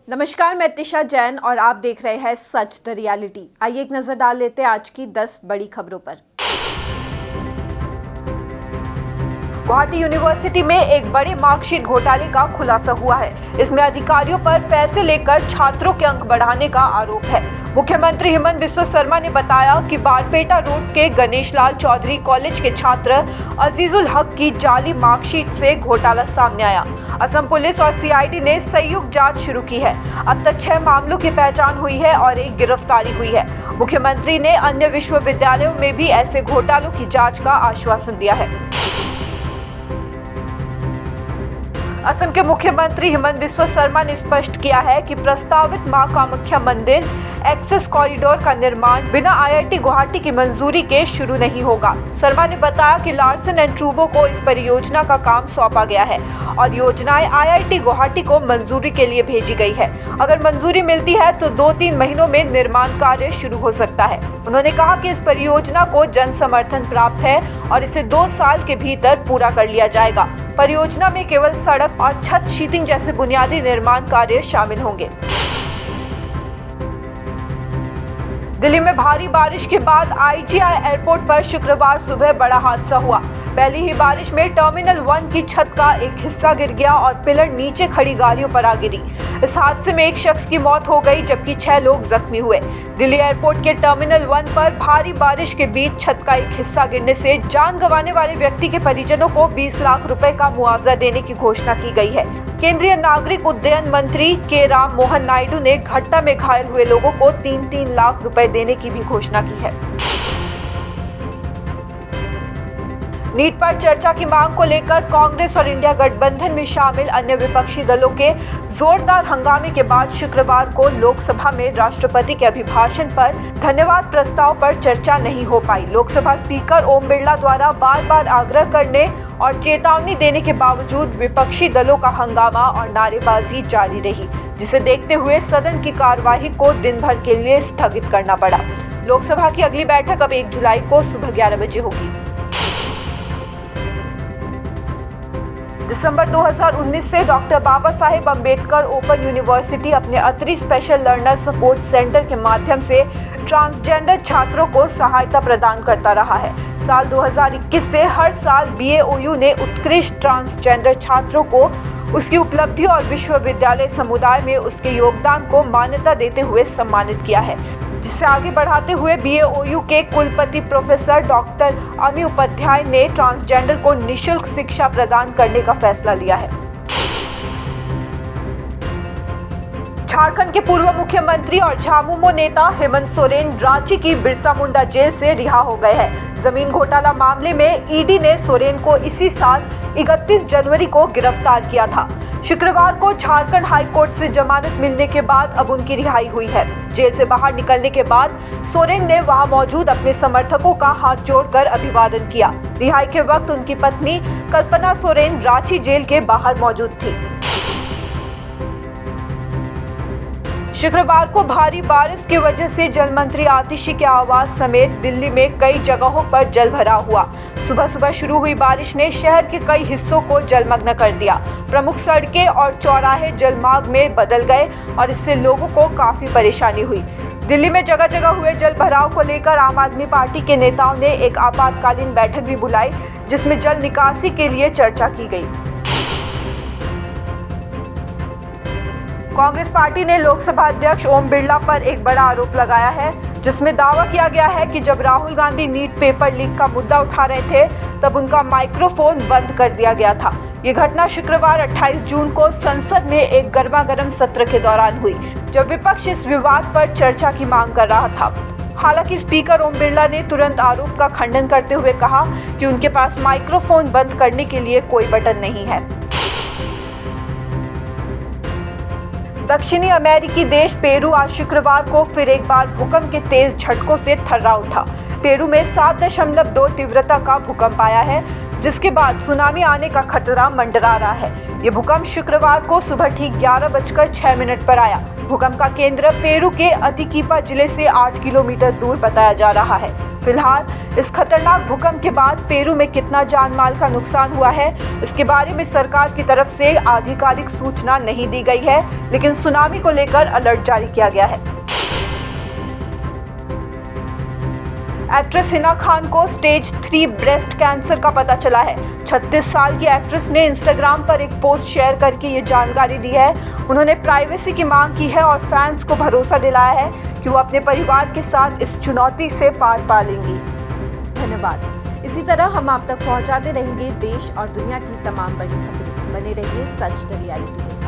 नमस्कार, मैं तिशा जैन और आप देख रहे हैं सच द रियलिटी। आइए एक नजर डाल लेते हैं आज की 10 बड़ी खबरों पर। गुवाहाटी यूनिवर्सिटी में एक बड़े मार्कशीट घोटाले का खुलासा हुआ है। इसमें अधिकारियों पर पैसे लेकर छात्रों के अंक बढ़ाने का आरोप है। मुख्यमंत्री हेमंत बिस्वा शर्मा ने बताया कि बारपेटा रोड के गणेश लाल चौधरी कॉलेज के छात्र अजीजुल हक की जाली मार्कशीट से घोटाला सामने आया। असम पुलिस और सीआईडी ने संयुक्त जांच शुरू की है। अब तक 6 मामलों की पहचान हुई है और एक गिरफ्तारी हुई है। मुख्यमंत्री ने अन्य विश्वविद्यालयों में भी ऐसे घोटालों की जांच का आश्वासन दिया है। असम के मुख्यमंत्री हेमंत बिस्वा शर्मा ने स्पष्ट किया है कि प्रस्तावित मां कामाख्या मंदिर एक्सेस कॉरिडोर का निर्माण बिना आईआईटी गुवाहाटी की मंजूरी के शुरू नहीं होगा। शर्मा ने बताया कि लार्सन एंड ट्रूबो को इस परियोजना का काम सौंपा गया है और योजनाएं आईआईटी गुवाहाटी को मंजूरी के लिए भेजी गई है। अगर मंजूरी मिलती है तो 2-3 महीनों में निर्माण कार्य शुरू हो सकता है। उन्होंने कहा कि इस परियोजना को जन समर्थन प्राप्त है और इसे 2 साल के भीतर पूरा कर लिया जाएगा। परियोजना में केवल सड़क और छत शीटिंग जैसे बुनियादी निर्माण कार्य शामिल होंगे। दिल्ली में भारी बारिश के बाद आईजीआई एयरपोर्ट पर शुक्रवार सुबह बड़ा हादसा हुआ। पहली ही बारिश में टर्मिनल 1 की छत का एक हिस्सा गिर गया और पिलर नीचे खड़ी गाड़ियों पर आ गिरी। इस हादसे में एक शख्स की मौत हो गई जबकि 6 लोग जख्मी हुए। दिल्ली एयरपोर्ट के टर्मिनल 1 पर भारी बारिश के बीच छत का एक हिस्सा गिरने से जान गंवाने वाले व्यक्ति के परिजनों को 20 लाख रुपए का मुआवजा देने की घोषणा की गई है। केंद्रीय नागरिक उड्डयन मंत्री के राम मोहन नायडू ने घटना में घायल हुए लोगों को 3-3 लाख रुपए देने की भी घोषणा की है। नीट पर चर्चा की मांग को लेकर कांग्रेस और इंडिया गठबंधन में शामिल अन्य विपक्षी दलों के जोरदार हंगामे के बाद शुक्रवार को लोकसभा में राष्ट्रपति के अभिभाषण पर धन्यवाद प्रस्ताव पर चर्चा नहीं हो पाई। लोकसभा स्पीकर ओम बिरला द्वारा बार-बार आग्रह करने और चेतावनी देने के बावजूद विपक्षी दलों का हंगामा और नारेबाजी जारी रही, जिसे देखते हुए सदन की कार्यवाही को दिन भर के लिए स्थगित करना पड़ा। लोकसभा की अगली बैठक अब 1 जुलाई को सुबह 11 बजे होगी। दिसंबर 2019 से doctor Baba Saheb Ambedkar open university अपने Atri special learner support centre के माध्यम से ट्रांसजेंडर छात्रों को सहायता प्रदान करता रहा है। साल 2021 से हर साल बीएओयू ने उत्कृष्ट ट्रांसजेंडर छात्रों को उसकी उपलब्धि और विश्वविद्यालय समुदाय में उसके योगदान को मान्यता देते हुए सम्मानित किया है, जिसे आगे बढ़ाते हुए बीएओयू के कुलपति प्रोफेसर डॉक्टर अमी उपाध्याय ने ट्रांसजेंडर को निःशुल्क शिक्षा प्रदान करने का फैसला लिया है। झारखंड के पूर्व मुख्यमंत्री और झामुमो नेता हेमंत सोरेन रांची की बिरसा मुंडा जेल से रिहा हो गए हैं। जमीन घोटाला मामले में ईडी ने सोरेन को इसी साल 31 जनवरी को गिरफ्तार किया था। शुक्रवार को झारखंड हाई कोर्ट से जमानत मिलने के बाद अब उनकी रिहाई हुई है। जेल से बाहर निकलने के बाद सोरेन ने वहां मौजूद अपने समर्थकों का हाथ जोड़कर अभिवादन किया। रिहाई के वक्त उनकी पत्नी कल्पना सोरेन रांची जेल के बाहर मौजूद थी। शुक्रवार को भारी बारिश की वजह से जल मंत्री आतिशी के आवास समेत दिल्ली में कई जगहों पर जल भराव हुआ। सुबह सुबह शुरू हुई बारिश ने शहर के कई हिस्सों को जलमग्न कर दिया। प्रमुख सड़कें और चौराहे जलमार्ग में बदल गए और इससे लोगों को काफी परेशानी हुई। दिल्ली में जगह जगह हुए जल भराव को लेकर आम आदमी पार्टी के नेताओं ने एक आपातकालीन बैठक भी बुलाई, जिसमें जल निकासी के लिए चर्चा की गई। कांग्रेस पार्टी ने लोकसभा अध्यक्ष ओम बिरला पर एक बड़ा आरोप लगाया है, जिसमें दावा किया गया है कि जब Rahul Gandhi NEET paper leak का मुद्दा उठा रहे थे तब उनका माइक्रोफोन बंद कर दिया गया था। ये घटना शुक्रवार 28 जून को संसद में एक गर्मागर्म सत्र के दौरान हुई, जब विपक्ष इस विवाद पर चर्चा की मांग कर रहा था। हालांकि स्पीकर ओम बिरला ने तुरंत आरोप का खंडन करते हुए कहा कि उनके पास माइक्रोफोन बंद करने के लिए कोई बटन नहीं है। दक्षिणी अमेरिकी देश पेरू आज शुक्रवार को फिर एक बार भूकंप के तेज झटकों से थर्रा उठा। पेरू में 7.2 तीव्रता का भूकंप आया है, जिसके बाद सुनामी आने का खतरा मंडरा रहा है। ये भूकंप शुक्रवार को सुबह ठीक 11:06 पर आया। भूकंप का केंद्र पेरू के अतिकीपा जिले से 8 किलोमीटर दूर बताया जा रहा है। फिलहाल इस खतरनाक भूकंप के बाद पेरू में कितना जान माल का नुकसान हुआ है, इसके बारे में सरकार की तरफ से आधिकारिक सूचना नहीं दी गई है, लेकिन सुनामी को लेकर अलर्ट जारी किया गया है। एक्ट्रेस हिना खान को स्टेज 3 ब्रेस्ट कैंसर का पता चला है। 36 साल की एक्ट्रेस ने इंस्टाग्राम पर एक पोस्ट शेयर करके ये जानकारी दी है। उन्होंने प्राइवेसी की मांग की है और फैंस को भरोसा दिलाया है कि वो अपने परिवार के साथ इस चुनौती से पार पा लेंगी। धन्यवाद। इसी तरह हम आप तक पहुंचाते रहेंगे देश और दुनिया की तमाम बड़ी खबरें। बने रहिए सच द रियलिटी के साथ।